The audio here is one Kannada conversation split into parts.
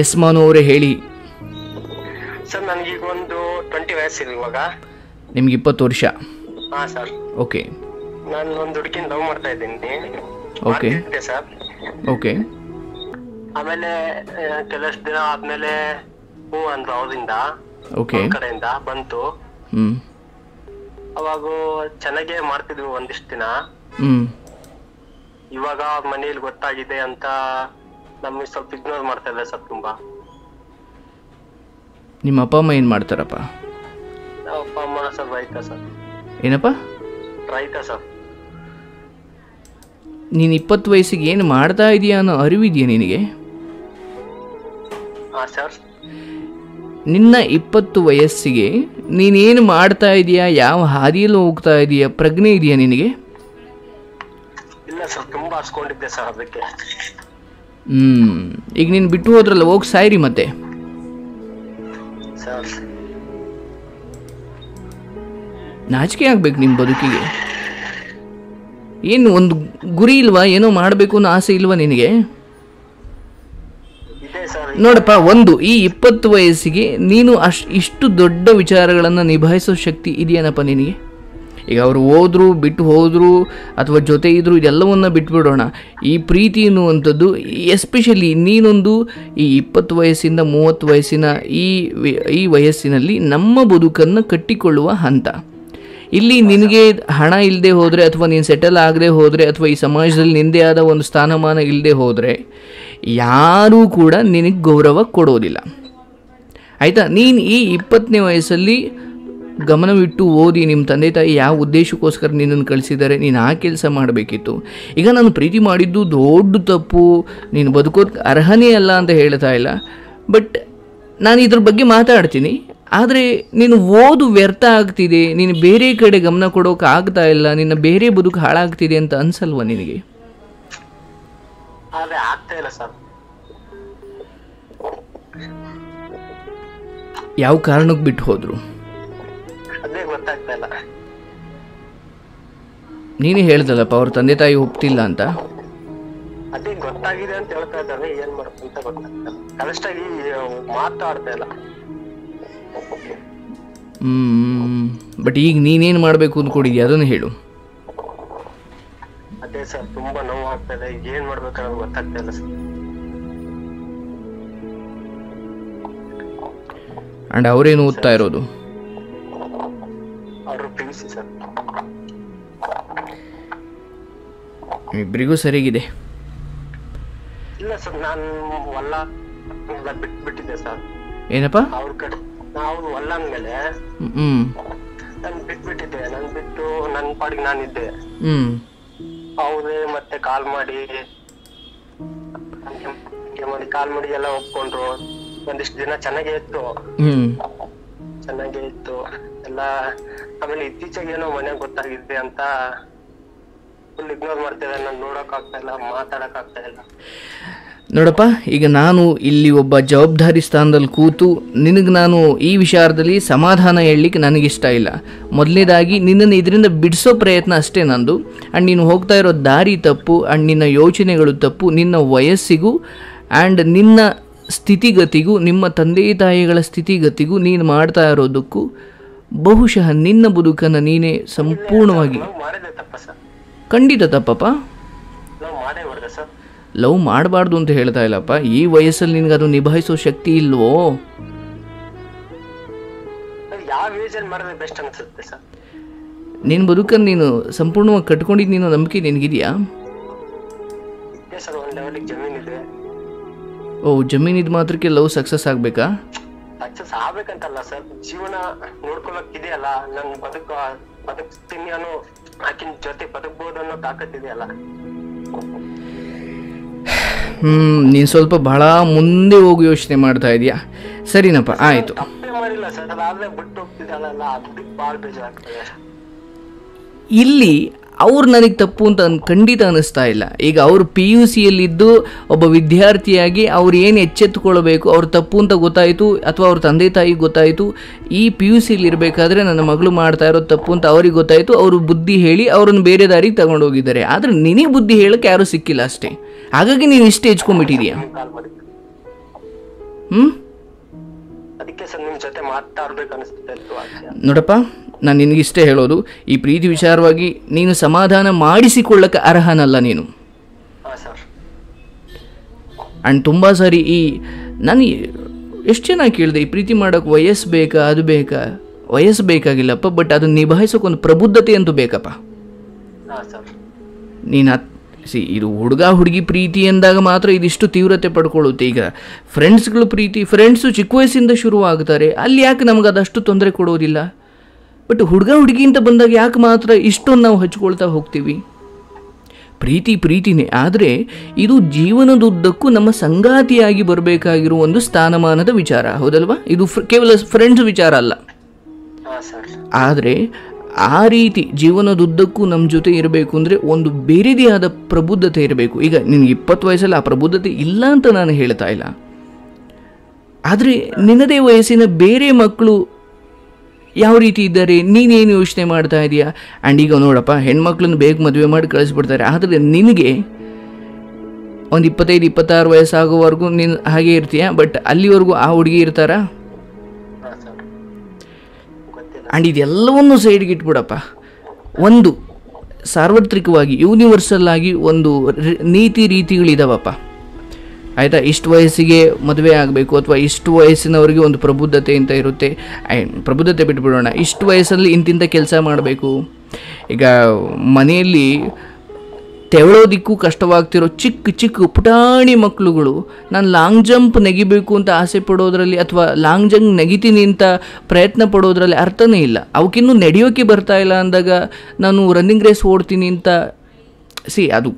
ಎಸ್ ಮಾನು ಅವರೇ ಹೇಳಿ. ಸರ್ ನನಗೀಗ ಒಂದು 20 ವಯಸ್ಸಿದೆ ಇವಾಗ. ನಿಮ್ಗೆ 20 ವರ್ಷ? ಹಾಂ ಸರ್. ಓಕೆ. ನಾನು ಒಂದು ಹುಡುಗಿನ ಲವ್ ಮಾಡ್ತಾ ಇದ್ದೀನಿ. Okay sir. ಓಕೆ. ಆಮೇಲೆ ಕೆಲವಷ್ಟು ದಿನ ಆದ್ಮೇಲೆ ಹ್ಞೂ ಅಂದ್ರು ಅವರಿಂದ, ಓಕೆ, ಕಡೆಯಿಂದ ಬಂತು. ಅವಾಗ ಚೆನ್ನಾಗೇ ಮಾಡ್ತಿದ್ವಿ ಒಂದಿಷ್ಟು ದಿನ. ಇವಾಗ ಮನೇಲಿ ಗೊತ್ತಾಗಿದೆ ಅಂತ ನಮ್ಗೆ ಸ್ವಲ್ಪ ಇಗ್ನೋರ್ ಮಾಡ್ತಾ ಇಲ್ಲ ಸರ್ ತುಂಬಾ. ನಿಮ್ಮ ಅಪ್ಪ ಅಮ್ಮ ಏನು ಮಾಡ್ತಾರಪ್ಪ? ಅಪ್ಪ ಅಮ್ಮ ಸರ್ ರೈತ ಸರ್. ಏನಪ್ಪ? ರೈತ ಸರ್. ನೀನು 20 ವಯಸ್ಸಿಗೆ ಏನು ಮಾಡ್ತಾ ಇದೀಯಾ ಅನ್ನೋ ಅರಿವಿದೆಯಾ ನಿನಗೆ? ಹಾಂ ಸರ್. ನಿನ್ನ 20 ವಯಸ್ಸಿಗೆ ನೀನೇನು ಮಾಡ್ತಾ ಇದೀಯಾ, ಯಾವ ಹಾದಿಯಲ್ಲಿ ಹೋಗ್ತಾ ಇದೀಯಾ, ಪ್ರಜ್ಞೆ ಇದೆಯಾ ನಿನಗೆ? ಇಲ್ಲ ಸರ್, ತುಂಬಾ ಹಸ್ಕೊಂಡಿದ್ದೆ ಸರ್ ಅದಕ್ಕೆ. ಈಗ ನೀನು ಬಿಟ್ಟು ಹೋದ್ರಲ್ಲ, ಹೋಗಿ ಸಾಯ್ರಿ ಮತ್ತೆ. ಸರ್ ನಾಚಿಕೆ ಆಗ್ಬೇಕು ನಿಮ್ಮ ಬದುಕಿಗೆ. ಏನು ಒಂದು ಗುರಿ ಇಲ್ವಾ? ಏನೋ ಮಾಡಬೇಕು ಅನ್ನೋ ಆಸೆ ಇಲ್ವಾ ನಿನಗೆ? ನೋಡಪ್ಪ, ಈ 20 ವಯಸ್ಸಿಗೆ ನೀನು ಇಷ್ಟು ದೊಡ್ಡ ವಿಚಾರಗಳನ್ನು ನಿಭಾಯಿಸೋ ಶಕ್ತಿ ಇದೆಯೇನಪ್ಪ ನಿನಗೆ? ಈಗ ಅವರು ಹೋದ್ರು, ಬಿಟ್ಟು ಹೋದ್ರು, ಅಥವಾ ಜೊತೆ ಇದ್ರು, ಇದೆಲ್ಲವನ್ನ ಬಿಟ್ಬಿಡೋಣ. ಈ ಪ್ರೀತಿ ಎನ್ನುವಂಥದ್ದು, ಎಸ್ಪೆಷಲಿ ನೀನೊಂದು ಈ 20 ವಯಸ್ಸಿಂದ 30 ವಯಸ್ಸಿನ ಈ ವಯಸ್ಸಿನಲ್ಲಿ ನಮ್ಮ ಬದುಕನ್ನು ಕಟ್ಟಿಕೊಳ್ಳುವ ಹಂತ. ಇಲ್ಲಿ ನಿನಗೆ ಹಣ ಇಲ್ಲದೆ ಹೋದರೆ, ಅಥವಾ ನೀನು ಸೆಟಲ್ ಆಗದೆ ಹೋದರೆ, ಅಥವಾ ಈ ಸಮಾಜದಲ್ಲಿ ನಿಂದೇ ಆದ ಒಂದು ಸ್ಥಾನಮಾನ ಇಲ್ಲದೆ ಹೋದರೆ ಯಾರೂ ಕೂಡ ನಿನಗೆ ಗೌರವ ಕೊಡೋದಿಲ್ಲ. ಆಯಿತಾ? ನೀನು ಈ 20ನೇ ವಯಸ್ಸಲ್ಲಿ ಗಮನವಿಟ್ಟು ಓದಿ, ನಿಮ್ಮ ತಂದೆ ತಾಯಿ ಯಾವ ಉದ್ದೇಶಕ್ಕೋಸ್ಕರ ನಿನ್ನನ್ನು ಕಳಿಸಿದ್ದಾರೆ, ನೀನು ಆ ಕೆಲಸ ಮಾಡಬೇಕಿತ್ತು. ಈಗ ನಾನು ಪ್ರೀತಿ ಮಾಡಿದ್ದು ದೊಡ್ಡ ತಪ್ಪು, ನೀನು ಬದುಕೋಕ್ಕೆ ಅರ್ಹನೇ ಅಲ್ಲ ಅಂತ ಹೇಳ್ತಾ ಇಲ್ಲ. ಬಟ್ ನಾನು ಇದ್ರ ಬಗ್ಗೆ ಮಾತಾಡ್ತೀನಿ. ಆದರೆ ನೀನು ಓದು ವ್ಯರ್ಥ ಆಗ್ತಿದೆ, ನೀನು ಬೇರೆ ಕಡೆ ಗಮನ ಕೊಡೋಕೆ ಆಗ್ತಾ ಇಲ್ಲ, ನಿನ್ನ ಬೇರೆ ಬದುಕು ಹಾಳಾಗ್ತಿದೆ ಅಂತ ಅನ್ಸಲ್ವಾ ನಿನಗೆ? ಯಾವ ಕಾರಣಕ್ಕೆ ಬಿಟ್ಟು ಹೋದ್ರು ನೀನೇ ಹೇಳ್ದಲ್ಲಪ್ಪ, ಅವ್ರ ತಂದೆ ತಾಯಿ ಒಪ್ತಿಲ್ಲ ಅಂತ. ಅದೇ ಗೊತ್ತಾಗಿದೆ ಅಂತ ಹೇಳ್ತಾ ಇದ್ದಾರೆ, ಏನ್ ಮಾಡ್ಕೊಂತ ಗೊತ್ತಾಗ್ತಲ್ಲ, ಕರೆಕ್ಟಾಗಿ ಮಾತಾಡ್ತಾ ಇಲ್ಲ. ಬಟ್ ಈಗ ನೀನೇನು ಮಾಡಬೇಕು ಅಂದ್ಕೊಂಡಿದ್ಯಾ ಅದನ್ನು ಹೇಳು. ಅದೇ ಸರ್, ತುಂಬಾ ನೋವು ಆಗ್ತಾ ಇದೆ, ಈಗ ಏನ್ ಮಾಡ್ಬೇಕನ್ನೋದು ಗೊತ್ತಾಗ್ತಾ ಇಲ್ಲ ಸರ್. ಅಂಡ್ ಅವ್ರೇನು ಓದ್ತಾ ಇರೋದು? ಅವರು PUC ಸರ್. ಇಬ್ಬರಿಗೂ ಸರಿಗಿದೆ. ಇಲ್ಲ ಸರ್, ನಾನು ಹೊಲ ಬಿಟ್ಬಿಟ್ಟಿದ್ದೆ ಸರ್. ಏನಪ್ಪ? ಅವ್ರ ಕಡೆ ನಾವು ಹೊಲ ಅಂದ್ಮೇಲೆ ನಾನು ಬಿಟ್ಬಿಟ್ಟಿದ್ದೆ. ನಾನು ಬಿಟ್ಟು ನನ್ನ ಪಾಡಿಗೆ ನಾನಿದ್ದೆ. ಅವ್ರೆ ಮತ್ತೆ ಕಾಲ್ ಮಾಡಿ ಎಲ್ಲ ಒಪ್ಕೊಂಡ್ರು. ಒಂದಿಷ್ಟು ದಿನ ಚೆನ್ನಾಗೇ ಇತ್ತು ಎಲ್ಲ. ಆಮೇಲೆ ಇತ್ತೀಚೆಗೆ ಏನೋ ಮನೆಗೆ ಗೊತ್ತಾಗಿದೆ ಅಂತ ಫುಲ್ ಇಗ್ನೋರ್ ಮಾಡ್ತಿದ್ದೆ. ನಾನು ನೋಡಕ್ ಆಗ್ತಾ ಇಲ್ಲ, ಮಾತಾಡಕ್ ಆಗ್ತಾ ಇಲ್ಲ. ನೋಡಪ್ಪ, ಈಗ ನಾನು ಇಲ್ಲಿ ಒಬ್ಬ ಜವಾಬ್ದಾರಿ ಸ್ಥಾನದಲ್ಲಿ ಕೂತು ನಿನಗೆ ನಾನು ಈ ವಿಚಾರದಲ್ಲಿ ಸಮಾಧಾನ ಹೇಳಲಿಕ್ಕೆ ನನಗಿಷ್ಟ ಇಲ್ಲ. ಮೊದಲನೇದಾಗಿ ನಿನ್ನನ್ನು ಇದರಿಂದ ಬಿಡಿಸೋ ಪ್ರಯತ್ನ ಅಷ್ಟೇ ನಂದು. ಆ್ಯಂಡ್ ನೀನು ಹೋಗ್ತಾ ಇರೋ ದಾರಿ ತಪ್ಪು, ಆ್ಯಂಡ್ ನಿನ್ನ ಯೋಚನೆಗಳು ತಪ್ಪು. ನಿನ್ನ ವಯಸ್ಸಿಗೂ ಆ್ಯಂಡ್ ನಿನ್ನ ಸ್ಥಿತಿಗತಿಗೂ, ನಿಮ್ಮ ತಂದೆ ತಾಯಿಗಳ ಸ್ಥಿತಿಗತಿಗೂ, ನೀನು ಮಾಡ್ತಾ ಇರೋದಕ್ಕೂ ಬಹುಶಃ ನಿನ್ನ ಬದುಕನ್ನು ನೀನೇ ಸಂಪೂರ್ಣವಾಗಿ ಖಂಡಿತ ತಪ್ಪಪ್ಪ. ಲವ್ ಮಾಡಬಾರ್ದು ಅಂತ ಹೇಳ್ತಾ ಇಲ್ಲಪ್ಪ. ಈ ವಯಸ್ಸಲ್ಲಿ ನಿನಗೆ ಅದು ನಿಭಾಯಿಸೋ ಶಕ್ತಿ ಇಲ್ವೋ? ನಿನ್ನ ಬದುಕನ್ನು ನೀನು ಸಂಪೂರ್ಣವಾಗಿ ಕಟ್ಕೊಂಡಿದ್ದು ನೀನು ನಂಬಿಕೆ ನಿನಗಿದೆಯಾ? ಓ, ಜಮೀನಿದ್ ಮಾತ್ರಕ್ಕೆ ಲವ್ ಸಕ್ಸಸ್ ಆಗಬೇಕಾ? ಸಕ್ಸಸ್ ಆಗ್ಬೇಕಂತಲ್ಲ ಸರ್, ಜೀವನ ನೋಡ್ಕೊಳಕ್ ಇದೆಯಲ್ಲ. ನನ್ನ ಬದುಕ್ತೀನಿ ಅನ್ನೋ, ಆಕಿನ ಜೊತೆ ಬದುಕ್ಬೋದು ಅನ್ನೋ ತಾಕತ್ ಇದೆಯಲ್ಲ. ನೀನು ಸ್ವಲ್ಪ ಬಹಳ ಮುಂದೆ ಹೋಗಿ ಯೋಚನೆ ಮಾಡ್ತಾ ಇದೀಯಾ. ಸರಿನಪ್ಪ, ಆಯಿತು. ಇಲ್ಲಿ ಅವ್ರು ನನಗೆ ತಪ್ಪು ಅಂತ ಖಂಡಿತ ಅನ್ನಿಸ್ತಾ ಇಲ್ಲ. ಈಗ ಅವರು PUCಯಲ್ಲಿದ್ದು ಒಬ್ಬ ವಿದ್ಯಾರ್ಥಿಯಾಗಿ ಅವ್ರು ಏನು ಎಚ್ಚೆತ್ತುಕೊಳ್ಬೇಕು, ಅವ್ರು ತಪ್ಪು ಅಂತ ಗೊತ್ತಾಯಿತು, ಅಥವಾ ಅವ್ರ ತಂದೆ ತಾಯಿಗೆ ಗೊತ್ತಾಯಿತು. ಈ PUCಯಲ್ಲಿ ಇರಬೇಕಾದ್ರೆ ನನ್ನ ಮಗಳು ಮಾಡ್ತಾ ಇರೋದು ತಪ್ಪು ಅಂತ ಅವ್ರಿಗೆ ಗೊತ್ತಾಯಿತು. ಅವರು ಬುದ್ಧಿ ಹೇಳಿ ಅವ್ರನ್ನ ಬೇರೆ ದಾರಿಗೆ ತಗೊಂಡೋಗಿದ್ದಾರೆ. ಆದರೆ ನಿನಗೆ ಬುದ್ಧಿ ಹೇಳೋಕ್ಕೆ ಯಾರೂ ಸಿಕ್ಕಿಲ್ಲ ಅಷ್ಟೇ. ಹಾಗಾಗಿ ನೀನು ಇಷ್ಟೇ ಹೆಚ್ಕೊಂಡ್ಬಿಟ್ಟಿದೀಯ. ಅದಕ್ಕೆ ಸರ್ ನಿಮ್ ಜೊತೆ ಮಾತಾಡ್ಬೇಕು ಅನಿಸ್ತಾ ಇತ್ತು. ನೋಡಪ್ಪ, ನಾನು ನಿನಗಿಷ್ಟೇ ಹೇಳೋದು, ಈ ಪ್ರೀತಿ ವಿಚಾರವಾಗಿ ನೀನು ಸಮಾಧಾನ ಮಾಡಿಸಿಕೊಳ್ಳಕ್ಕೆ ಅರ್ಹನಲ್ಲ ನೀನು. ಆ್ಯಂಡ್ ತುಂಬ ಸಾರಿ ನಾನು ಎಷ್ಟು ಚೆನ್ನಾಗಿ ಕೇಳಿದೆ, ಈ ಪ್ರೀತಿ ಮಾಡೋಕ್ಕೆ ವಯಸ್ಸು ಬೇಕಾ, ಅದು ಬೇಕಾ? ವಯಸ್ಸು ಬೇಕಾಗಿಲ್ಲಪ್ಪ, ಬಟ್ ಅದನ್ನು ನಿಭಾಯಿಸೋಕೊಂದು ಪ್ರಬುದ್ಧತೆ ಅಂತೂ ಬೇಕಪ್ಪ. ನೀನು ಇದು ಹುಡುಗ ಹುಡುಗಿ ಪ್ರೀತಿ ಎಂದಾಗ ಮಾತ್ರ ಇದಿಷ್ಟು ತೀವ್ರತೆ ಪಡ್ಕೊಳ್ಳುತ್ತೆ. ಈಗ ಫ್ರೆಂಡ್ಸ್ಗಳು ಪ್ರೀತಿ, ಫ್ರೆಂಡ್ಸು ಚಿಕ್ಕ ವಯಸ್ಸಿಂದ ಶುರುವಾಗ್ತಾರೆ, ಅಲ್ಲಿ ಯಾಕೆ ನಮ್ಗೆ ಅದಷ್ಟು ತೊಂದರೆ ಕೊಡೋದಿಲ್ಲ? ಬಟ್ ಹುಡುಗ ಹುಡುಗಿ ಅಂತ ಬಂದಾಗ ಯಾಕೆ ಮಾತ್ರ ಇಷ್ಟೊಂದು ನಾವು ಹಚ್ಕೊಳ್ತಾ ಹೋಗ್ತೀವಿ? ಪ್ರೀತಿ ಪ್ರೀತಿನೇ, ಆದರೆ ಇದು ಜೀವನದುದ್ದಕ್ಕೂ ನಮ್ಮ ಸಂಗಾತಿಯಾಗಿ ಬರಬೇಕಾಗಿರೋ ಒಂದು ಸ್ಥಾನಮಾನದ ವಿಚಾರ, ಹೌದಲ್ವಾ? ಇದು ಕೇವಲ ಫ್ರೆಂಡ್ಸ್ ವಿಚಾರ ಅಲ್ಲ. ಆದರೆ ಆ ರೀತಿ ಜೀವನದುದ್ದಕ್ಕೂ ನಮ್ಮ ಜೊತೆ ಇರಬೇಕು ಅಂದರೆ ಒಂದು ಬೇರೆದೇ ಆದ ಪ್ರಬುದ್ಧತೆ ಇರಬೇಕು. ಈಗ ನಿನಗೆ 20 ವಯಸ್ಸಲ್ಲಿ ಆ ಪ್ರಬುದ್ಧತೆ ಇಲ್ಲ ಅಂತ ನಾನು ಹೇಳ್ತಾ ಇಲ್ಲ, ಆದರೆ ನಿನ್ನದೇ ವಯಸ್ಸಿನ ಬೇರೆ ಮಕ್ಕಳು ಯಾವ ರೀತಿ ಇದ್ದಾರೆ, ನೀನೇನು ಯೋಚನೆ ಮಾಡ್ತಾ ಇದೆಯಾ? ಆ್ಯಂಡ್ ಈಗ ನೋಡಪ್ಪ, ಹೆಣ್ಮಕ್ಳನ್ನ ಬೇಗ ಮದುವೆ ಮಾಡಿ ಕಳಿಸ್ಬಿಡ್ತಾರೆ, ಆದರೆ ನಿನಗೆ ಒಂದು 25-26 ವಯಸ್ಸಾಗೋವರೆಗೂ ನೀನು ಹಾಗೆ ಇರ್ತೀಯ, ಬಟ್ ಅಲ್ಲಿವರೆಗೂ ಆ ಹುಡುಗಿ ಇರ್ತಾರಾ? ಆ್ಯಂಡ್ ಇದೆಲ್ಲವನ್ನು ಸೈಡ್ಗೆ ಇಟ್ಬಿಡಪ್ಪ. ಒಂದು ಸಾರ್ವತ್ರಿಕವಾಗಿ ಯೂನಿವರ್ಸಲ್ ಆಗಿ ಒಂದು ನೀತಿ ರೀತಿಗಳಿದಾವಪ್ಪ, ಆಯಿತಾ? ಇಷ್ಟು ವಯಸ್ಸಿಗೆ ಮದುವೆ ಆಗಬೇಕು ಅಥವಾ ಇಷ್ಟು ವಯಸ್ಸಿನವರಿಗೆ ಒಂದು ಪ್ರಬುದ್ಧತೆ ಅಂತ ಇರುತ್ತೆ. ಪ್ರಬುದ್ಧತೆ ಬಿಟ್ಬಿಡೋಣ, ಇಷ್ಟು ವಯಸ್ಸಲ್ಲಿ ಇಂತಿಂಥ ಕೆಲಸ ಮಾಡಬೇಕು. ಈಗ ಮನೆಯಲ್ಲಿ ತೆವಳೋದಿಕ್ಕೂ ಕಷ್ಟವಾಗ್ತಿರೋ ಚಿಕ್ಕ ಚಿಕ್ಕ ಪುಟಾಣಿ ಮಕ್ಕಳುಗಳು ನಾನು ಲಾಂಗ್ ಜಂಪ್ ನೆಗಿಬೇಕು ಅಂತ ಆಸೆ ಪಡೋದ್ರಲ್ಲಿ ಅಥವಾ ಲಾಂಗ್ ಜಂಪ್ ನೆಗಿತೀನಿ ಅಂತ ಪ್ರಯತ್ನ ಪಡೋದ್ರಲ್ಲಿ ಅರ್ಥನೇ ಇಲ್ಲ. ಅವಕ್ಕಿನ್ನೂ ನಡೆಯೋಕ್ಕೆ ಬರ್ತಾ ಇಲ್ಲ ಅಂದಾಗ ನಾನು ರನ್ನಿಂಗ್ ರೇಸ್ ಓಡ್ತೀನಿ ಅಂತ ಅದು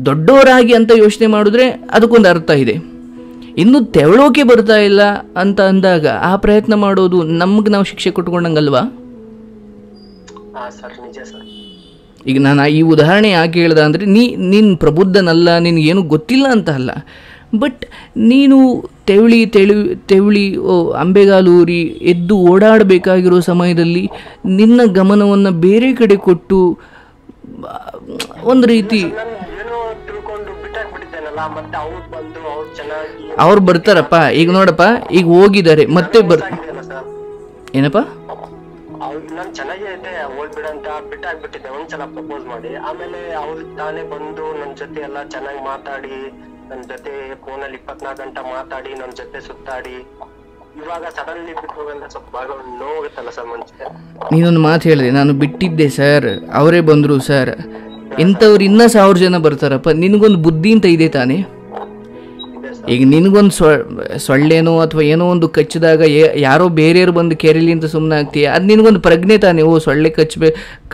ದೊಡ್ಡವರಾಗಿ ಅಂತ ಯೋಚನೆ ಮಾಡಿದ್ರೆ ಅದಕ್ಕೊಂದು ಅರ್ಥ ಇದೆ. ಇನ್ನೂ ತೆವಳೋಕೆ ಬರ್ತಾ ಇಲ್ಲ ಅಂತ ಅಂದಾಗ ಆ ಪ್ರಯತ್ನ ಮಾಡೋದು ನಮ್ಗೆ ನಾವು ಶಿಕ್ಷೆ ಕೊಟ್ಕೊಂಡಂಗಲ್ವಾ? ಈಗ ನಾನು ಈ ಉದಾಹರಣೆ ಯಾಕೆ ಹೇಳ್ದೆ ಅಂದರೆ, ನೀನು ಪ್ರಬುದ್ಧನಲ್ಲ, ನಿನಗೇನು ಗೊತ್ತಿಲ್ಲ ಅಂತ ಅಲ್ಲ, ಬಟ್ ನೀನು ತೆವಳಿ ಅಂಬೆಗಾಲೂರಿ ಎದ್ದು ಓಡಾಡಬೇಕಾಗಿರೋ ಸಮಯದಲ್ಲಿ ನಿನ್ನ ಗಮನವನ್ನು ಬೇರೆ ಕಡೆ ಕೊಟ್ಟು ಒಂದು ರೀತಿ ಅವ್ರು ಬರ್ತಾರಪ್ಪ. ಈಗ ನೋಡಪ್ಪ, ಈಗ ಹೋಗಿದ್ದಾರೆ ಮತ್ತೆ ಏನಪ್ಪ ನಾನು ಚೆನ್ನಾಗೇ ಐತೆ ಓದ್ಬಿಡ ಅಂತ ಬಿಟ್ಟಾಕ್ಬಿಟ್ಟಿದ್ದೆ ಒಂದ್ಸಲ ಪ್ರಪೋಸ್ ಮಾಡಿ. ಆಮೇಲೆ ಅವ್ರು ತಾನೇ ಬಂದು ನನ್ ಜೊತೆ ಎಲ್ಲ ಚೆನ್ನಾಗಿ ಮಾತಾಡಿ, ನನ್ ಜೊತೆ ಫೋನಲ್ಲಿ 24 ಗಂಟೆ ಮಾತಾಡಿ, ನನ್ ಜೊತೆ ಸುತ್ತಾಡಿ, ಇವಾಗ ಸಡನ್ಲಿ ಬಿಟ್ಟು ಹೋಗಲ್ಲ, ಸ್ವಲ್ಪ ಭಾಗ ನೋವುತ್ತಲ್ಲ ಸರ್ ಮನ್ಸಿಗೆ. ನೀನೊಂದು ಮಾತು ಹೇಳಿದೆ, ನಾನು ಬಿಟ್ಟಿದ್ದೆ ಸರ್, ಅವರೇ ಬಂದರು ಸರ್. ಇಂಥವ್ರು ಇನ್ನೂ 1000 ಜನ ಬರ್ತಾರಪ್ಪ. ನಿನಗೊಂದು ಬುದ್ಧಿ ಅಂತ ಇದೆ ತಾನೇ? ಈಗ ನಿನಗೊಂದು ಸೊಳ್ಳೆನೋ ಅಥವಾ ಏನೋ ಒಂದು ಕಚ್ಚಿದಾಗ ಯಾರೋ ಬೇರೆಯವರು ಬಂದು ಕೆರೀಲಿ ಅಂತ ಸುಮ್ಮನೆ ಆಗ್ತೀಯ, ಅದು ನಿನಗೊಂದು ಪ್ರಜ್ಞೆ ತಾನೇ? ಓ, ಸೊಳ್ಳೆ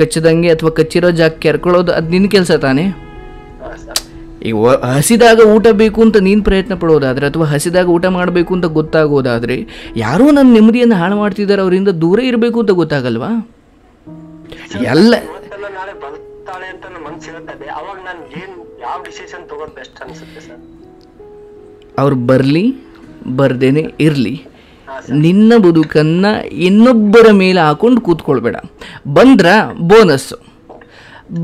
ಕಚ್ಚದಂಗೆ ಅಥವಾ ಕಚ್ಚಿರೋ ಜಾಗ ಕೆರ್ಕೊಳ್ಳೋದು ಅದು ನಿನ್ನ ಕೆಲಸ ತಾನೇ? ಈಗ ಹಸಿದಾಗ ಊಟ ಬೇಕು ಅಂತ ನೀನು ಪ್ರಯತ್ನ ಪಡೋದಾದರೆ ಅಥವಾ ಹಸಿದಾಗ ಊಟ ಮಾಡಬೇಕು ಅಂತ ಗೊತ್ತಾಗೋದಾದರೆ, ಯಾರೋ ನನ್ನ ನೆಮ್ಮದಿಯನ್ನು ಹಾಳು ಮಾಡ್ತಿದ್ದಾರೆ, ಅವರಿಂದ ದೂರ ಇರಬೇಕು ಅಂತ ಗೊತ್ತಾಗಲ್ವಾ? ಎಲ್ಲ ನಾಳೆ ಬರ್ತಾಳೆ ಅಂತ ಮನ್ಸು ಹೇಳ್ತದೆ, ಅವಾಗ ನಾನು ಯಾವ ಡಿಸಿಷನ್ ತಗೋದು ಬೆಸ್ಟ್ ಅನ್ಸುತ್ತೆ ಸರ್? ಅವ್ರು ಬರಲಿ ಬರ್ದೇನೆ ಇರಲಿ, ನಿನ್ನ ಬದುಕನ್ನು ಇನ್ನೊಬ್ಬರ ಮೇಲೆ ಹಾಕೊಂಡು ಕೂತ್ಕೊಳ್ಬೇಡ. ಬಂದ್ರ ಬೋನಸ್ಸು,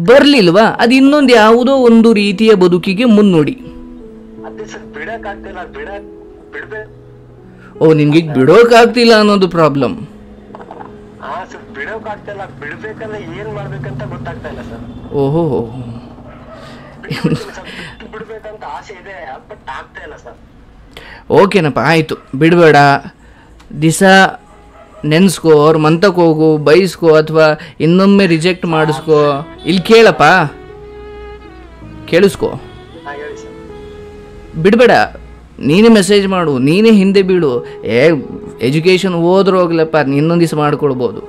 ಬರಲಿಲ್ವಾ ಅದು ಇನ್ನೊಂದು ಯಾವುದೋ ಒಂದು ರೀತಿಯ ಬದುಕಿಗೆ ಮುನ್ನೋಡಿ. ಓ, ನಿನ್ಗೆ ಬಿಡೋಕ್ಕಾಗ್ತಿಲ್ಲ ಅನ್ನೋದು ಪ್ರಾಬ್ಲಮ್. ಓಹೋ, ಓಕೆನಪ್ಪ, ಆಯಿತು, ಬಿಡಬೇಡ. ದಿಸ ನೆನೆಸ್ಕೋ, ಅವ್ರ ಮಂತಕ್ಕೆ ಹೋಗು, ಬೈಸ್ಕೋ ಅಥವಾ ಇನ್ನೊಮ್ಮೆ ರಿಜೆಕ್ಟ್ ಮಾಡಿಸ್ಕೋ. ಇಲ್ಲಿ ಕೇಳಪ್ಪ, ಕೇಳಿಸ್ಕೋ, ಬಿಡಬೇಡ. ನೀನೇ ಮೆಸೇಜ್ ಮಾಡು, ನೀನೇ ಹಿಂದೆ ಬೀಳು. ಎಜುಕೇಷನ್ ಹೋದ್ರೂ ಹೋಗ್ಲಪ್ಪ, ಇನ್ನೊಂದು ದಿವಸ ಮಾಡ್ಕೊಳ್ಬೋದು.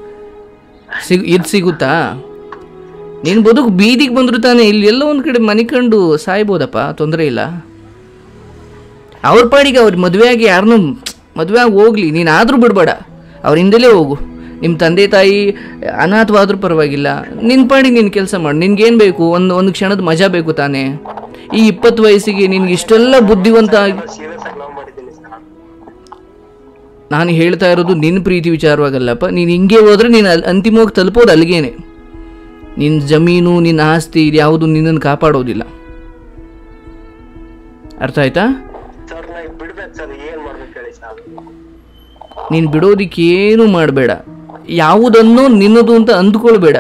ಇದು ಸಿಗುತ್ತಾ? ನೀನು ಬದುಕು ಬೀದಿಗೆ ಬಂದರೂ ತಾನೇ, ಇಲ್ಲಿ ಎಲ್ಲ ಒಂದು ಕಡೆ ಮನೆ ಕಂಡು ಸಾಯ್ಬೋದಪ್ಪ, ತೊಂದರೆ ಇಲ್ಲ. ಅವ್ರ ಪಾಡಿಗೆ ಅವ್ರ ಮದುವೆಯಾಗಿ ಯಾರನ್ನೂ ಮದುವೆಯಾಗಿ ಹೋಗಲಿ, ನೀನಾದರೂ ಬಿಡಬೇಡ, ಅವ್ರ ಹಿಂದೆಲೇ ಹೋಗು. ನಿಮ್ಮ ತಂದೆ ತಾಯಿ ಅನಾಥವಾದ್ರೂ ಪರವಾಗಿಲ್ಲ, ನಿನ್ನ ಪಾಡಿಗೆ ನೀನು ಕೆಲಸ ಮಾಡು. ನಿನ್ಗೇನು ಬೇಕು? ಒಂದು ಕ್ಷಣದ ಮಜಾ ಬೇಕು ತಾನೇ? ಈ 20 ವಯಸ್ಸಿಗೆ ನಿನ್ಗೆ ಇಷ್ಟೆಲ್ಲ ಬುದ್ಧಿವಂತ ಆಗಿ ನಾನು ಹೇಳ್ತಾ ಇರೋದು ನಿನ್ನ ಪ್ರೀತಿ ವಿಚಾರವಾಗಲ್ಲಪ್ಪ. ನೀನು ಹಿಂಗೆ ಹೋದ್ರೆ ನೀನು ಅಂತಿಮವಾಗಿ ತಲುಪೋದು ಅಲ್ಲಿಗೇನೆ. ನಿನ್ನ ಜಮೀನು, ನಿನ್ನ ಆಸ್ತಿ, ಇದು ಯಾವುದು ನಿನ್ನನ್ನು ಕಾಪಾಡೋದಿಲ್ಲ. ಅರ್ಥ ಆಯ್ತಾ? ಮಾಡ್ಬೇಕು ಹೇಳಿ ಸರ್? ನೀನು ಬಿಡೋದಿಕ್ಕೆ ಏನು ಮಾಡಬೇಡ, ಯಾವುದನ್ನು ನಿನ್ನದು ಅಂತ ಅಂದ್ಕೊಳ್ಬೇಡ.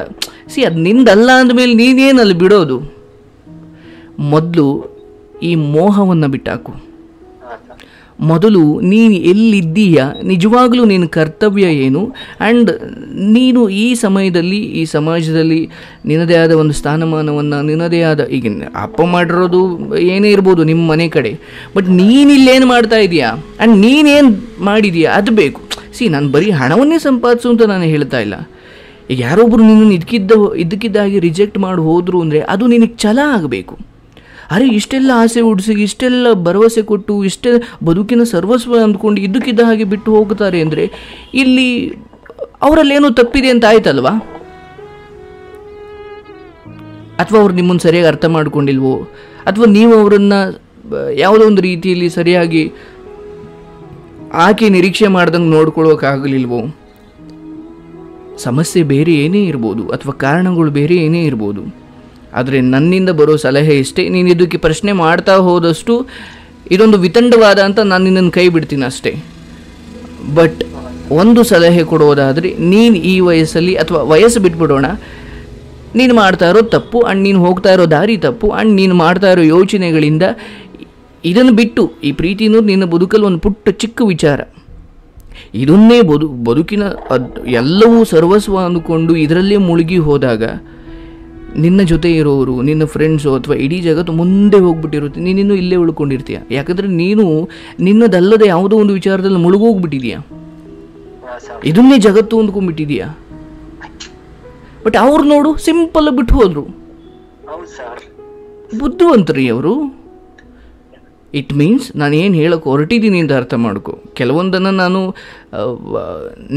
ಅದು ನಿಂದಲ್ಲ ಅಂದಮೇಲೆ ನೀನೇನಲ್ಲಿ ಬಿಡೋದು? ಮೊದಲು ಈ ಮೋಹವನ್ನು ಬಿಟ್ಟಾಕು. ಮೊದಲು ನೀನು ಎಲ್ಲಿದ್ದೀಯ, ನಿಜವಾಗಲೂ ನಿನ್ನ ಕರ್ತವ್ಯ ಏನು, ಆ್ಯಂಡ್ ನೀನು ಈ ಸಮಯದಲ್ಲಿ ಈ ಸಮಾಜದಲ್ಲಿ ನಿನ್ನದೇ ಆದ ಒಂದು ಸ್ಥಾನಮಾನವನ್ನು, ನಿನ್ನದೇ ಆದ, ಈಗ ಅಪ್ಪ ಮಾಡಿರೋದು ಏನೇ ಇರ್ಬೋದು ನಿಮ್ಮ ಮನೆ ಕಡೆ, ಬಟ್ ನೀನಿಲ್ಲೇನು ಮಾಡ್ತಾ ಇದೀಯಾ ಆ್ಯಂಡ್ ನೀನೇನು ಮಾಡಿದೀಯಾ ಅದು ಬೇಕು. ನಾನು ಬರೀ ಹಣವನ್ನೇ ಸಂಪಾದಿಸು ಅಂತ ನಾನು ಹೇಳ್ತಾ ಇಲ್ಲ. ಈಗ ಯಾರೊಬ್ಬರು ನಿನ್ನನ್ನು ಇದ್ದಕ್ಕಿದ್ದಾಗಿ ರಿಜೆಕ್ಟ್ ಮಾಡಿ ಹೋದರು ಅಂದರೆ ಅದು ನಿನಗೆ ಛಲ ಆಗಬೇಕು. ಅರೆ ಇಷ್ಟೆಲ್ಲ ಆಸೆ ಹುಡ್ಸಿ, ಇಷ್ಟೆಲ್ಲ ಭರವಸೆ ಕೊಟ್ಟು, ಇಷ್ಟೇ ಬದುಕಿನ ಸರ್ವಸ್ವ ಅಂದ್ಕೊಂಡು ಇದ್ದಕ್ಕಿದ್ದ ಹಾಗೆ ಬಿಟ್ಟು ಹೋಗ್ತಾರೆ ಅಂದರೆ ಇಲ್ಲಿ ಅವರಲ್ಲೇನೋ ತಪ್ಪಿದೆ ಅಂತ ಆಯ್ತಲ್ವಾ? ಅಥವಾ ಅವ್ರು ನಿಮ್ಮನ್ನು ಸರಿಯಾಗಿ ಅರ್ಥ ಮಾಡ್ಕೊಂಡಿಲ್ವೋ, ಅಥವಾ ನೀವು ಅವರನ್ನು ಯಾವುದೋ ಒಂದು ರೀತಿಯಲ್ಲಿ ಸರಿಯಾಗಿ ಆಕೆ ನಿರೀಕ್ಷೆ ಮಾಡ್ದಂಗೆ ನೋಡ್ಕೊಳ್ಳೋಕ್ಕಾಗಲಿಲ್ವೋ? ಸಮಸ್ಯೆ ಬೇರೆ ಏನೇ ಇರ್ಬೋದು, ಅಥವಾ ಕಾರಣಗಳು ಬೇರೆ ಏನೇ ಇರ್ಬೋದು. ಆದರೆ ನನ್ನಿಂದ ಬರೋ ಸಲಹೆ ಇಷ್ಟೇ, ನೀನು ಇದಕ್ಕೆ ಪ್ರಶ್ನೆ ಮಾಡ್ತಾ ಹೋದಷ್ಟು ಇದೊಂದು ವಿತಂಡವಾದ ಅಂತ ನಾನು ನಿನ್ನನ್ನು ಕೈ ಬಿಡ್ತೀನಿ ಅಷ್ಟೇ. ಬಟ್ ಒಂದು ಸಲಹೆ ಕೊಡೋದಾದರೆ, ನೀನು ಈ ವಯಸ್ಸಲ್ಲಿ, ಅಥವಾ ವಯಸ್ಸು ಬಿಟ್ಬಿಡೋಣ, ನೀನು ಮಾಡ್ತಾ ಇರೋ ತಪ್ಪು ಆ್ಯಂಡ್ ನೀನು ಹೋಗ್ತಾ ಇರೋ ದಾರಿ ತಪ್ಪು ಆ್ಯಂಡ್ ನೀನು ಮಾಡ್ತಾ ಇರೋ ಯೋಚನೆಗಳಿಂದ ಇದನ್ನು ಬಿಟ್ಟು, ಈ ಪ್ರೀತಿನೂ ನಿನ್ನ ಬದುಕಲ್ಲಿ ಒಂದು ಪುಟ್ಟ ಚಿಕ್ಕ ವಿಚಾರ, ಇದನ್ನೇ ಬದುಕಿನ ಎಲ್ಲವೂ ಸರ್ವಸ್ವ ಅಂದುಕೊಂಡು ಇದರಲ್ಲೇ ಮುಳುಗಿ ಹೋದಾಗ ನಿನ್ನ ಜೊತೆ ಇರೋರು, ನಿನ್ನ ಫ್ರೆಂಡ್ಸು ಅಥವಾ ಇಡೀ ಜಗತ್ತು ಮುಂದೆ ಹೋಗ್ಬಿಟ್ಟಿರುತ್ತೆ, ನೀನಿನ್ನೂ ಇಲ್ಲೇ ಉಳ್ಕೊಂಡಿರ್ತೀಯ. ಯಾಕಂದರೆ ನೀನು ನಿನ್ನದಲ್ಲದೆ ಯಾವುದೋ ಒಂದು ವಿಚಾರದಲ್ಲಿ ಮುಳುಗೋಗ್ಬಿಟ್ಟಿದೀಯ, ಇದನ್ನೇ ಜಗತ್ತು ಅಂದ್ಕೊಂಡ್ಬಿಟ್ಟಿದೀಯ. ಬಟ್ ಅವ್ರು ನೋಡು, ಸಿಂಪಲ್ ಬಿಟ್ಟು ಹೋದರು, ಬುದ್ಧಿವಂತರಿ ಅವರು. ಇಟ್ ಮೀನ್ಸ್ ನಾನು ಏನು ಹೇಳೋಕ್ಕೆ ಹೊರಟಿದ್ದೀನಿ ಅಂತ ಅರ್ಥ ಮಾಡ್ಕೊ. ಕೆಲವೊಂದನ್ನು ನಾನು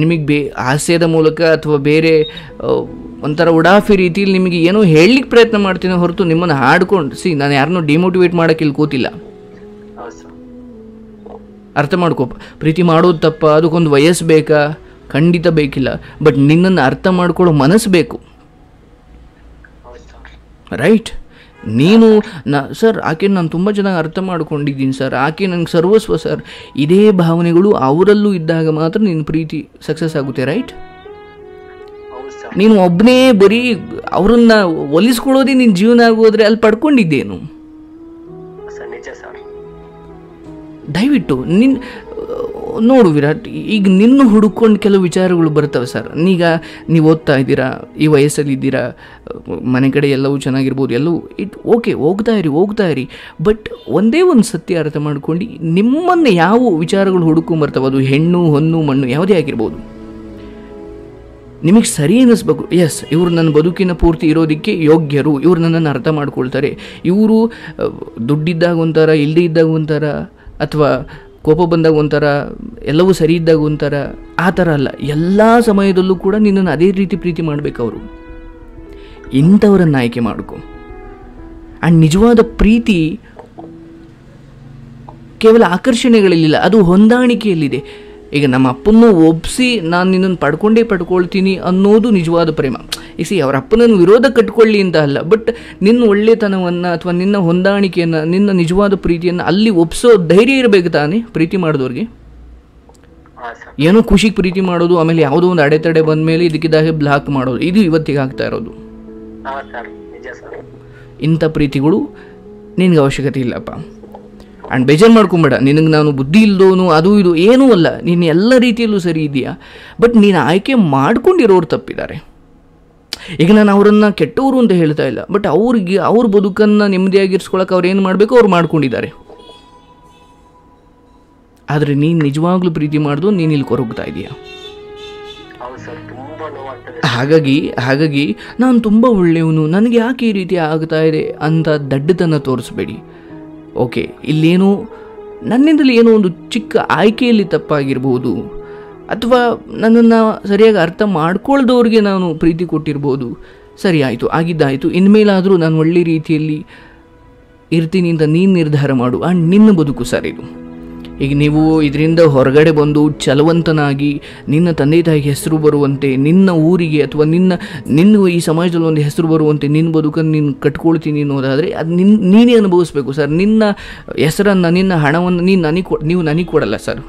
ನಿಮಗೆ ಹಾಸ್ಯದ ಮೂಲಕ ಅಥವಾ ಬೇರೆ ಒಂಥರ ಉಡಾಫಿ ರೀತಿಯಲ್ಲಿ ನಿಮಗೆ ಏನೋ ಹೇಳಲಿಕ್ಕೆ ಪ್ರಯತ್ನ ಮಾಡ್ತೀನಿ ಹೊರತು ನಿಮ್ಮನ್ನು ಹಾಡ್ಕೊಂಡು ನಾನು ಯಾರನ್ನೂ ಡಿಮೋಟಿವೇಟ್ ಮಾಡೋಕ್ಕೆ ಇಲ್ಲಿ ಕೂತಿಲ್ಲ. ಅರ್ಥ ಮಾಡ್ಕೋ. ಪ್ರೀತಿ ಮಾಡೋದು ತಪ್ಪ, ಅದಕ್ಕೊಂದು ವಯಸ್ಸು ಬೇಕಾ? ಖಂಡಿತ ಬೇಕಿಲ್ಲ. ಬಟ್ ನಿನ್ನನ್ನು ಅರ್ಥ ಮಾಡ್ಕೊಳ್ಳೋ ಮನಸ್ಸು ಬೇಕು, ರೈಟ್? ನೀನು ಸರ್ ಆಕೆ ನಾನು ತುಂಬ ಚೆನ್ನಾಗಿ ಅರ್ಥ ಮಾಡ್ಕೊಂಡಿದ್ದೀನಿ ಸರ್, ಆಕೆ ನನಗೆ ಸರ್ವಸ್ವ ಸರ್, ಇದೇ ಭಾವನೆಗಳು ಅವರಲ್ಲೂ ಇದ್ದಾಗ ಮಾತ್ರ ನಿನ್ನ ಪ್ರೀತಿ ಸಕ್ಸಸ್ ಆಗುತ್ತೆ, ರೈಟ್? ನೀನು ಒಬ್ಬನೇ ಬರೀ ಅವರನ್ನ ಒಲಿಸ್ಕೊಳ್ಳೋದೇ ನಿನ್ನ ಜೀವನ ಆಗೋದ್ರೆ ಅಲ್ಲಿ ಪಡ್ಕೊಂಡಿದ್ದೇನು? ದಯವಿಟ್ಟು ನೋಡು ವಿರಾಟ್, ಈಗ ನಿನ್ನ ಹುಡುಕೊಂಡು ಕೆಲವು ವಿಚಾರಗಳು ಬರ್ತವೆ ಸರ್. ಈಗ ನೀವು ಓದ್ತಾ ಇದ್ದೀರಾ, ಈ ವಯಸ್ಸಲ್ಲಿ ಇದ್ದೀರಾ, ಮನೆ ಕಡೆ ಎಲ್ಲವೂ ಚೆನ್ನಾಗಿರ್ಬೋದು, ಎಲ್ಲವೂ ಓಕೆ, ಹೋಗ್ತಾ ಇರಿ. ಬಟ್ ಒಂದೇ ಒಂದು ಸತ್ಯ ಅರ್ಥ ಮಾಡ್ಕೊಂಡು, ನಿಮ್ಮನ್ನು ಯಾವ ವಿಚಾರಗಳು ಹುಡುಕೊಂಬರ್ತವೆ, ಅದು ಹೆಣ್ಣು ಹೊನ್ನು ಮಣ್ಣು ಯಾವುದೇ ಆಗಿರ್ಬೋದು, ನಿಮಗೆ ಸರಿ ಅನ್ನಿಸ್ಬೇಕು. ಎಸ್, ಇವರು ನನ್ನ ಬದುಕಿನ ಪೂರ್ತಿ ಇರೋದಕ್ಕೆ ಯೋಗ್ಯರು, ಇವರು ನನ್ನನ್ನು ಅರ್ಥ ಮಾಡ್ಕೊಳ್ತಾರೆ, ಇವರು ದುಡ್ಡಿದ್ದಾಗ ಒಂಥರ, ಇಲ್ಲದೇ ಇದ್ದಾಗ ಒಂಥರ, ಅಥವಾ ಕೋಪ ಬಂದಾಗ ಒಂಥರ, ಎಲ್ಲವೂ ಸರಿ ಇದ್ದಾಗ ಒಂಥರ, ಆ ಥರ ಅಲ್ಲ. ಎಲ್ಲ ಸಮಯದಲ್ಲೂ ಕೂಡ ನಿನ್ನನ್ನು ಅದೇ ರೀತಿ ಪ್ರೀತಿ ಮಾಡಬೇಕು ಅವರು. ಇಂಥವರನ್ನು ಆಯ್ಕೆ ಮಾಡ್ಕೊ. ಆ್ಯಂಡ್ ನಿಜವಾದ ಪ್ರೀತಿ ಕೇವಲ ಆಕರ್ಷಣೆಗಳಲ್ಲಿಲ್ಲ, ಅದು ಹೊಂದಾಣಿಕೆಯಲ್ಲಿದೆ. ಈಗ ನಮ್ಮ ಅಪ್ಪನ್ನು ಒಪ್ಪಿಸಿ ನಾನು ನಿನ್ನನ್ನು ಪಡ್ಕೊಳ್ತೀನಿ ಅನ್ನೋದು ನಿಜವಾದ ಪ್ರೇಮ. ಅವರ ಅಪ್ಪನನ್ನು ವಿರೋಧ ಕಟ್ಕೊಳ್ಳಿ ಅಂತ ಅಲ್ಲ, ಬಟ್ ನಿನ್ನ ಒಳ್ಳೆತನವನ್ನು ಅಥವಾ ನಿನ್ನ ಹೊಂದಾಣಿಕೆಯನ್ನು, ನಿನ್ನ ನಿಜವಾದ ಪ್ರೀತಿಯನ್ನು ಅಲ್ಲಿ ಒಪ್ಪಿಸೋ ಧೈರ್ಯ ಇರಬೇಕು ತಾನೇ ಪ್ರೀತಿ ಮಾಡಿದವ್ರಿಗೆ. ಏನೋ ಖುಷಿಗೆ ಪ್ರೀತಿ ಮಾಡೋದು, ಆಮೇಲೆ ಯಾವುದೋ ಒಂದು ಅಡೆತಡೆ ಬಂದ ಮೇಲೆ ಇದಕ್ಕಿದ್ದಾಗೆ ಬ್ಲಾಕ್ ಮಾಡೋದು, ಇದು ಇವತ್ತಿಗೆ ಆಗ್ತಾ ಇರೋದು. ಇಂಥ ಪ್ರೀತಿಗಳು ನಿನಗೆ ಅವಶ್ಯಕತೆ ಇಲ್ಲಪ್ಪ. ಆ್ಯಂಡ್ ಬೇಜಾರು ಮಾಡ್ಕೊಂಬೇಡ, ನಿನಗೆ ನಾನು ಬುದ್ಧಿ ಇಲ್ದೋನು ಅದು ಇದು ಏನೂ ಅಲ್ಲ, ನೀನು ಎಲ್ಲ ರೀತಿಯಲ್ಲೂ ಸರಿ ಇದೆಯಾ. ಬಟ್ ನೀನು ಆಯ್ಕೆ ಮಾಡ್ಕೊಂಡಿರೋರು ತಪ್ಪಿದ್ದಾರೆ. ಈಗ ನಾನು ಅವರನ್ನು ಕೆಟ್ಟವರು ಅಂತ ಹೇಳ್ತಾ ಇಲ್ಲ, ಬಟ್ ಅವ್ರ ಬದುಕನ್ನು ನೆಮ್ಮದಿಯಾಗಿರ್ಸ್ಕೊಳಕ್ಕೆ ಅವ್ರು ಏನು ಮಾಡಬೇಕು ಅವ್ರು ಮಾಡ್ಕೊಂಡಿದ್ದಾರೆ. ಆದರೆ ನೀನು ನಿಜವಾಗ್ಲೂ ಪ್ರೀತಿ ಮಾಡಿದು ನೀನು ಇಲ್ಲಿ ಕೊರಗ್ತಾ ಇದೆಯಾ. ಹಾಗಾಗಿ ನಾನು ತುಂಬ ಒಳ್ಳೆಯವನು, ನನಗೆ ಯಾಕೆ ಈ ರೀತಿ ಆಗ್ತಾ ಇದೆ ಅಂತ ದಡ್ಡತನ ತೋರಿಸ್ಬೇಡಿ. ಓಕೆ, ಇಲ್ಲೇನೋ ನನ್ನಿಂದಲೇ ಏನೋ ಒಂದು ಚಿಕ್ಕ ಆಯ್ಕೆಯಲ್ಲಿ ತಪ್ಪಾಗಿರ್ಬೋದು, ಅಥವಾ ನನ್ನನ್ನು ಸರಿಯಾಗಿ ಅರ್ಥ ಮಾಡ್ಕೊಳ್ದವ್ರಿಗೆ ನಾನು ಪ್ರೀತಿ ಕೊಟ್ಟಿರ್ಬೋದು. ಸರಿ, ಆಯಿತು, ಆಗಿದ್ದಾಯಿತು. ಇನ್ಮೇಲಾದರೂ ನಾನು ಒಳ್ಳೆ ರೀತಿಯಲ್ಲಿ ಇರ್ತೀನಿ ಅಂತ ನೀನು ನಿರ್ಧಾರ ಮಾಡು. ಆ್ಯಂಡ್ ನಿನ್ನ ಬದುಕು ಸರ್ ಇದು. ಈಗ ನೀವು ಇದರಿಂದ ಹೊರಗಡೆ ಬಂದು ಛಲವಂತನಾಗಿ ನಿನ್ನ ತಂದೆ ತಾಯಿಗೆ ಹೆಸರು ಬರುವಂತೆ, ನಿನ್ನ ಊರಿಗೆ ಅಥವಾ ನಿನ್ನ ಈ ಸಮಾಜದಲ್ಲಿ ಒಂದು ಹೆಸರು ಬರುವಂತೆ ನಿನ್ನ ಬದುಕನ್ನು ನೀನು ಕಟ್ಕೊಳ್ತೀನಿ ಅನ್ನೋದಾದರೆ ಅದು ನೀನೇ ಅನುಭವಿಸ್ಬೇಕು ಸರ್. ನಿನ್ನ ಹೆಸರನ್ನು, ನಿನ್ನ ಹಣವನ್ನು ನೀವು ನನಗೆ ಕೊಡಲ್ಲ ಸರ್,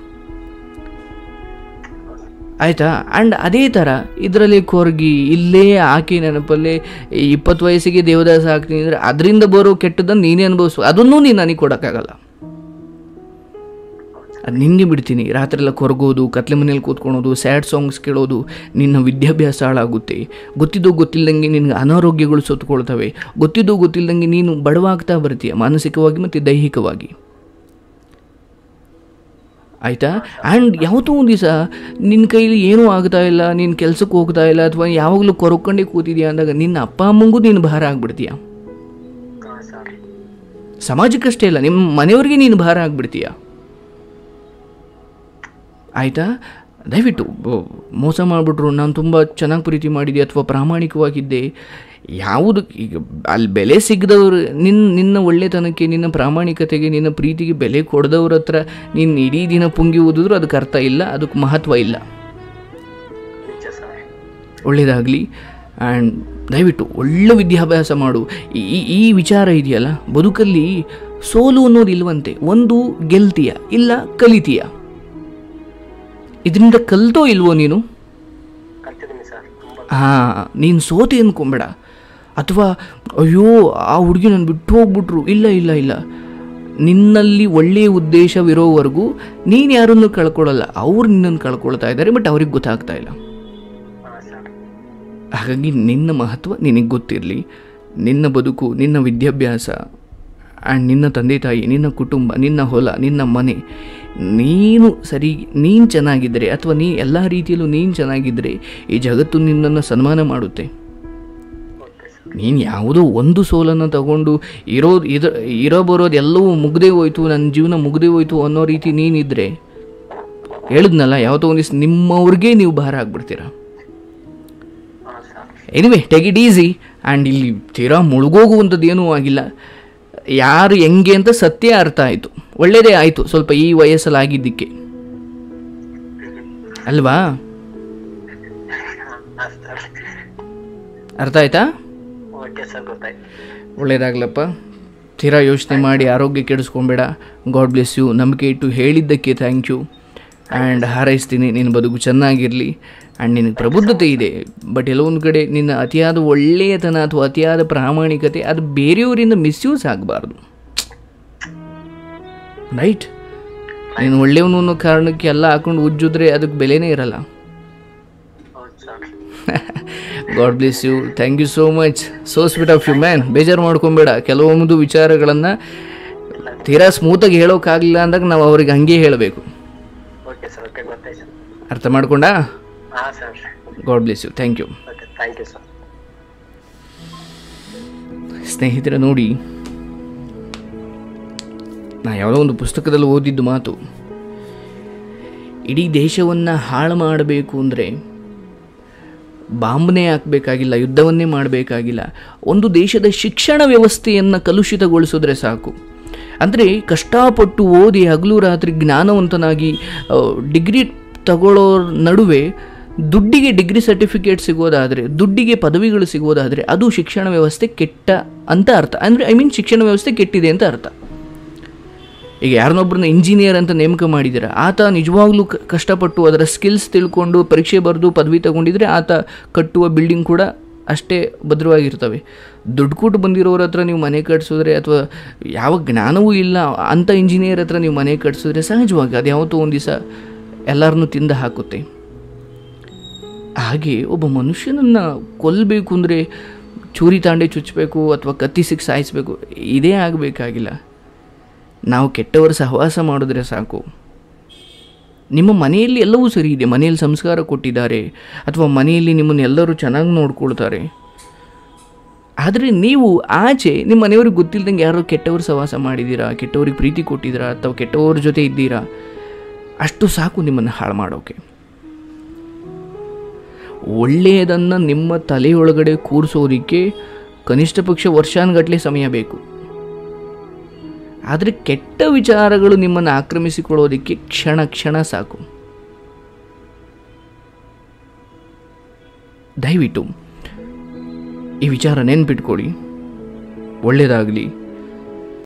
ಆಯಿತಾ? ಆ್ಯಂಡ್ ಅದೇ ಥರ ಇದರಲ್ಲಿ ಕೊರಗಿ ಇಲ್ಲೇ ಆಕೆ ನೆನಪಲ್ಲೇ 20 ವಯಸ್ಸಿಗೆ ದೇವದಾಸ ಆಗ್ತೀನಿ ಅಂದರೆ ಅದರಿಂದ ಬರೋ ಕೆಟ್ಟದನ್ನು ನೀನೇ ಅನುಭವಿಸು, ಅದನ್ನೂ ನೀನು ನನಗೆ ಕೊಡೋಕ್ಕಾಗಲ್ಲ. ಅದು ನಿನಗೆ ಬಿಡ್ತೀನಿ. ರಾತ್ರಿ ಎಲ್ಲ ಕೊರಗೋದು, ಕತ್ಲೆ ಮನೇಲಿ ಕೂತ್ಕೊಳೋದು, ಸ್ಯಾಡ್ ಸಾಂಗ್ಸ್ ಕೇಳೋದು, ನಿನ್ನ ವಿದ್ಯಾಭ್ಯಾಸ ಹಾಳಾಗುತ್ತೆ. ಗೊತ್ತಿದ್ದೋ ಗೊತ್ತಿಲ್ಲದಂಗೆ ನಿನಗೆ ಅನಾರೋಗ್ಯಗಳು ಸತ್ತುಕೊಳ್ತವೆ. ಗೊತ್ತಿದ್ದೋ ಗೊತ್ತಿಲ್ಲದಂಗೆ ನೀನು ಬಡವಾಗ್ತಾ ಬರ್ತೀಯ ಮಾನಸಿಕವಾಗಿ ಮತ್ತು ದೈಹಿಕವಾಗಿ, ಆಯಿತಾ? ಆ್ಯಂಡ್ ಯಾವತ್ತೂ ಒಂದು ದಿವಸ ನಿನ್ನ ಕೈಲಿ ಏನೂ ಆಗ್ತಾ ಇಲ್ಲ, ನೀನು ಕೆಲಸಕ್ಕೆ ಹೋಗ್ತಾ ಇಲ್ಲ, ಅಥವಾ ಯಾವಾಗಲೂ ಕೊರಕೊಂಡೇ ಕೂತಿದ್ಯಾ ಅಂದಾಗ ನಿನ್ನ ಅಪ್ಪ ಅಮ್ಮಂಗೂ ನೀನು ಭಾರ ಆಗಿಬಿಡ್ತೀಯ. ಸಮಾಜಕ್ಕಷ್ಟೇ ಇಲ್ಲ, ನಿಮ್ಮ ಮನೆಯವ್ರಿಗೆ ನೀನು ಭಾರ ಆಗಿಬಿಡ್ತೀಯ, ಆಯಿತಾ? ದಯವಿಟ್ಟು ಮೋಸ ಮಾಡಿಬಿಟ್ರು, ನಾನು ತುಂಬ ಚೆನ್ನಾಗಿ ಪ್ರೀತಿ ಮಾಡಿದ್ದೆ ಅಥವಾ ಪ್ರಾಮಾಣಿಕವಾಗಿದ್ದೆ, ಯಾವುದು ಈಗ ಅಲ್ಲಿ ಬೆಲೆ ಸಿಗದವರು, ನಿನ್ನ ಒಳ್ಳೆತನಕ್ಕೆ, ನಿನ್ನ ಪ್ರಾಮಾಣಿಕತೆಗೆ, ನಿನ್ನ ಪ್ರೀತಿಗೆ ಬೆಲೆ ಕೊಡದವ್ರ ಹತ್ರ ನೀನು ಇಡೀ ದಿನ ಪುಂಗಿ ಓದಿದ್ರು ಅದಕ್ಕೆ ಅರ್ಥ ಇಲ್ಲ, ಅದಕ್ಕೆ ಮಹತ್ವ ಇಲ್ಲ. ಒಳ್ಳೆಯದಾಗಲಿ. ಆ್ಯಂಡ್ ದಯವಿಟ್ಟು ಒಳ್ಳೆ ವಿದ್ಯಾಭ್ಯಾಸ ಮಾಡು. ಈ ವಿಚಾರ ಇದೆಯಲ್ಲ, ಬದುಕಲ್ಲಿ ಸೋಲು ಅನ್ನೋದು ಇಲ್ವಂತೆ. ಒಂದು ಗೆಲ್ತೀಯ, ಇಲ್ಲ ಕಲಿತೀಯ. ಇದರಿಂದ ಕಲ್ತೋ ಇಲ್ವೋ ನೀನು? ನೀನು ಸೋತೆ ಅಂದ್ಕೊಂಬೇಡ, ಅಥವಾ ಅಯ್ಯೋ ಆ ಹುಡುಗಿ ನಾನು ಬಿಟ್ಟು ಹೋಗ್ಬಿಟ್ರು, ಇಲ್ಲ ಇಲ್ಲ ಇಲ್ಲ. ನಿನ್ನಲ್ಲಿ ಒಳ್ಳೆಯ ಉದ್ದೇಶವಿರೋವರೆಗೂ ನೀನು ಯಾರನ್ನು ಕಳ್ಕೊಳ್ಳಲ್ಲ, ಅವ್ರು ನಿನ್ನನ್ನು ಕಳ್ಕೊಳ್ತಾ ಇದ್ದಾರೆ, ಬಟ್ ಅವ್ರಿಗೆ ಗೊತ್ತಾಗ್ತಾ ಇಲ್ಲ. ಹಾಗಾಗಿ ನಿನ್ನ ಮಹತ್ವ ನಿನಗೆ ಗೊತ್ತಿರಲಿ. ನಿನ್ನ ಬದುಕು, ನಿನ್ನ ವಿದ್ಯಾಭ್ಯಾಸ ಆ್ಯಂಡ್ ನಿನ್ನ ತಂದೆ ತಾಯಿ, ನಿನ್ನ ಕುಟುಂಬ, ನಿನ್ನ ಹೊಲ, ನಿನ್ನ ಮನೆ, ನೀನು ಚೆನ್ನಾಗಿದ್ದರೆ ಅಥವಾ ಎಲ್ಲ ರೀತಿಯಲ್ಲೂ ನೀನು ಚೆನ್ನಾಗಿದ್ದರೆ ಈ ಜಗತ್ತು ನಿನ್ನನ್ನು ಸನ್ಮಾನ ಮಾಡುತ್ತೆ. ನೀನು ಯಾವುದೋ ಒಂದು ಸೋಲನ್ನು ತಗೊಂಡು ಇರೋ ಬರೋದು ಎಲ್ಲವೂ ಮುಗ್ದೇ ಹೋಯ್ತು, ನನ್ನ ಜೀವನ ಮುಗ್ದೇ ಹೋಯ್ತು ಅನ್ನೋ ರೀತಿ ನೀನಿದ್ರೆ, ಹೇಳಿದ್ನಲ್ಲ ಯಾವತ್ತೋ ಒಂದು ದಿವಸ ನಿಮ್ಮವ್ರಿಗೆ ನೀವು ಭಾರ ಆಗ್ಬಿಡ್ತೀರ. Anyway, take it easy. And ಇಲ್ಲಿ ತೀರಾ ಮುಳುಗೋಗುವಂಥದ್ದು ಏನೂ ಆಗಿಲ್ಲ. ಯಾರು ಹೆಂಗೆ ಅಂತ ಸತ್ಯ ಅರ್ಥ ಆಯಿತು, ಒಳ್ಳೆಯದೇ ಆಯಿತು ಸ್ವಲ್ಪ ಈ ವಯಸ್ಸಲ್ಲಿ ಆಗಿದ್ದಕ್ಕೆ, ಅಲ್ವಾ? ಅರ್ಥ ಆಯ್ತಾ? ಒಳ್ಳೇದಾಗ್ಲಪ್ಪ. ತೀರಾ ಯೋಚನೆ ಮಾಡಿ ಆರೋಗ್ಯ ಕೆಡಿಸ್ಕೊಬೇಡ. God bless you. ನಂಬಿಕೆ ಇಟ್ಟು ಹೇಳಿದ್ದಕ್ಕೆ ಥ್ಯಾಂಕ್ ಯು. ಆ್ಯಂಡ್ ಹಾರೈಸ್ತೀನಿ ನಿನ್ನ ಬದುಕು ಚೆನ್ನಾಗಿರಲಿ. ಆ್ಯಂಡ್ ನಿನಗೆ ಪ್ರಬುದ್ಧತೆ ಇದೆ, ಬಟ್ ಎಲ್ಲೊಂದು ಕಡೆ ನಿನ್ನ ಅತಿಯಾದ ಒಳ್ಳೆಯತನ ಅಥವಾ ಅತಿಯಾದ ಪ್ರಾಮಾಣಿಕತೆ ಅದು ಬೇರೆಯವರಿಂದ ಮಿಸ್ಯೂಸ್ ಆಗಬಾರ್ದು, ರೈಟ್? ನೀನು ಒಳ್ಳೆಯವನು ಅನ್ನೋ ಕಾರಣಕ್ಕೆ ಎಲ್ಲ ಹಾಕೊಂಡು ಉಜ್ಜಿದ್ರೆ ಅದಕ್ಕೆ ಬೆಲೆನೇ ಇರಲ್ಲ. God bless you. Thank you so much. So sweet of you man. ಬೇಜಾರು ಮಾಡ್ಕೊಬೇಡ. ಕೆಲವೊಂದು ವಿಚಾರಗಳನ್ನು ತೀರಾ ಸ್ಮೂತಾಗಿ ಹೇಳೋಕ್ಕಾಗಲಿಲ್ಲ ಅಂದಾಗ ನಾವು ಅವ್ರಿಗೆ ಹಂಗೆ ಹೇಳಬೇಕು. ಅರ್ಥ ಮಾಡ್ಕೊಂಡಾ? God bless you. Thank you. ಸ್ನೇಹಿತರೆ, ನೋಡಿ, ನಾ ಯಾವುದೋ ಒಂದು ಪುಸ್ತಕದಲ್ಲಿ ಓದಿದ್ದು ಮಾತು, ಇಡೀ ದೇಶವನ್ನು ಹಾಳು ಮಾಡಬೇಕು ಅಂದರೆ ಬಾಂಬ್ನೇ ಹಾಕಬೇಕಾಗಿಲ್ಲ, ಯುದ್ಧವನ್ನೇ ಮಾಡಬೇಕಾಗಿಲ್ಲ. ಒಂದು ದೇಶದ ಶಿಕ್ಷಣ ವ್ಯವಸ್ಥೆಯನ್ನು ಕಲುಷಿತಗೊಳಿಸಿದ್ರೆ ಸಾಕು. ಅಂದರೆ ಕಷ್ಟಪಟ್ಟು ಓದಿ ಹಗಲು ರಾತ್ರಿ ಜ್ಞಾನವಂತನಾಗಿ ಡಿಗ್ರಿ ತಗೊಳ್ಳೋರ ನಡುವೆ ದುಡ್ಡಿಗೆ ಡಿಗ್ರಿ ಸರ್ಟಿಫಿಕೇಟ್ ಸಿಗೋದಾದರೆ, ದುಡ್ಡಿಗೆ ಪದವಿಗಳು ಸಿಗೋದಾದರೆ ಅದು ಶಿಕ್ಷಣ ವ್ಯವಸ್ಥೆ ಕೆಟ್ಟ ಅಂತ ಅರ್ಥ. ಅಂದರೆ ಶಿಕ್ಷಣ ವ್ಯವಸ್ಥೆ ಕೆಟ್ಟಿದೆ ಅಂತ ಅರ್ಥ. ಈಗ ಯಾರನ್ನೊಬ್ಬರನ್ನ ಇಂಜಿನಿಯರ್ ಅಂತ ನೇಮಕ ಮಾಡಿದ್ದೀರ, ಆತ ನಿಜವಾಗ್ಲೂ ಕಷ್ಟಪಟ್ಟು ಅದರ ಸ್ಕಿಲ್ಸ್ ತಿಳ್ಕೊಂಡು ಪರೀಕ್ಷೆ ಬರೆದು ಪದವಿ ತಗೊಂಡಿದ್ರೆ ಆತ ಕಟ್ಟುವ ಬಿಲ್ಡಿಂಗ್ ಕೂಡ ಅಷ್ಟೇ ಭದ್ರವಾಗಿರ್ತವೆ. ದುಡ್ಡು ಕೊಟ್ಟು ಬಂದಿರೋರ ಹತ್ರ ನೀವು ಮನೆ ಕಟ್ಸಿದ್ರೆ ಅಥವಾ ಯಾವ ಜ್ಞಾನವೂ ಇಲ್ಲ ಅಂಥ ಇಂಜಿನಿಯರ್ ಹತ್ರ ನೀವು ಮನೆ ಕಟ್ಸಿದ್ರೆ ಸಹಜವಾಗಿ ಅದು ಯಾವತ್ತೋ ಒಂದು ದಿವಸ ಎಲ್ಲರನ್ನೂ ತಿಂದು ಹಾಕುತ್ತೆ. ಹಾಗೆ ಒಬ್ಬ ಮನುಷ್ಯನನ್ನು ಕೊಲ್ಲಬೇಕು ಅಂದರೆ ಚೂರಿ ತಾಂಡೆ ಚುಚ್ಚಬೇಕು ಅಥವಾ ಕತ್ತಿಸಿಗೆ ಸಾಯಿಸಬೇಕು, ಇದೇ ಆಗಬೇಕಾಗಿಲ್ಲ. ನಾವು ಕೆಟ್ಟವರ ಸಹವಾಸ ಮಾಡಿದ್ರೆ ಸಾಕು. ನಿಮ್ಮ ಮನೆಯಲ್ಲಿ ಎಲ್ಲವೂ ಸರಿ ಇದೆ, ಮನೆಯಲ್ಲಿ ಸಂಸ್ಕಾರ ಕೊಟ್ಟಿದ್ದಾರೆ ಅಥವಾ ಮನೆಯಲ್ಲಿ ನಿಮ್ಮನ್ನು ಎಲ್ಲರೂ ಚೆನ್ನಾಗಿ ನೋಡ್ಕೊಳ್ತಾರೆ. ಆದರೆ ನೀವು ಆಚೆ ನಿಮ್ಮ ಮನೆಯವ್ರಿಗೆ ಗೊತ್ತಿಲ್ಲದಂಗೆ ಯಾರೋ ಕೆಟ್ಟವ್ರ ಸಹವಾಸ ಮಾಡಿದ್ದೀರಾ, ಕೆಟ್ಟವ್ರಿಗೆ ಪ್ರೀತಿ ಕೊಟ್ಟಿದ್ದೀರಾ ಅಥವಾ ಕೆಟ್ಟವ್ರ ಜೊತೆ ಇದ್ದೀರಾ, ಅಷ್ಟು ಸಾಕು ನಿಮ್ಮನ್ನು ಹಾಳು ಮಾಡೋಕ್ಕೆ. ಒಳ್ಳೆಯದನ್ನು ನಿಮ್ಮ ತಲೆಯೊಳಗಡೆ ಕೂರಿಸೋದಕ್ಕೆ ಕನಿಷ್ಠ ಪಕ್ಷ ವರ್ಷಾನುಗಟ್ಟಲೆ ಸಮಯ ಬೇಕು. ಆದರೆ ಕೆಟ್ಟ ವಿಚಾರಗಳು ನಿಮ್ಮನ್ನು ಆಕ್ರಮಿಸಿಕೊಳ್ಳೋದಕ್ಕೆ ಕ್ಷಣ ಕ್ಷಣ ಸಾಕು. ದಯವಿಟ್ಟು ಈ ವಿಚಾರ ನೆನ್ಪಿಟ್ಕೊಳ್ಳಿ. ಒಳ್ಳೆಯದಾಗಲಿ.